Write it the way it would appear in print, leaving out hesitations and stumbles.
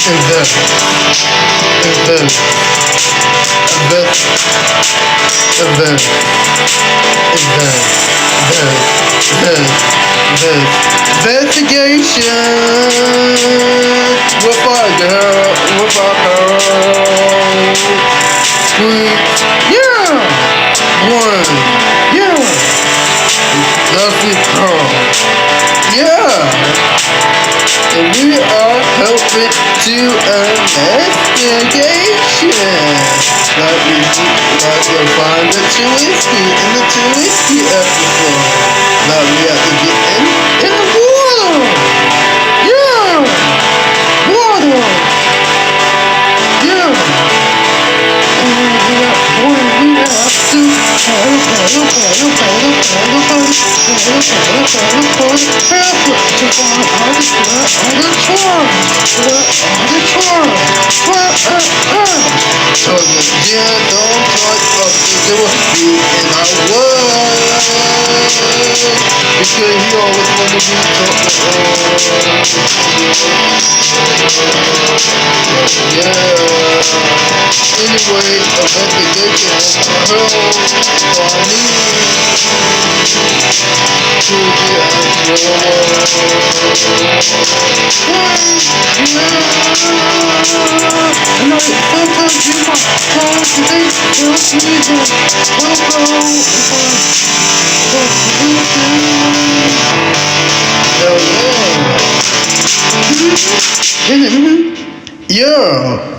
invest, invest, invest, invest, investigation with our girl, Squeak, yeah, one, yeah, Dusty Girl, yeah, and we are helping to investigation. Like you'll find the two whiskey in the two whiskey episode. Now we have to get in the water. Yeah, water. Yeah. So yeah, don't talk about the be in our world because he always wanna be talking. Yeah. Anyway, investigation of my home funny to the and I sometimes in my time today will see them will go hell yeah. Yeah.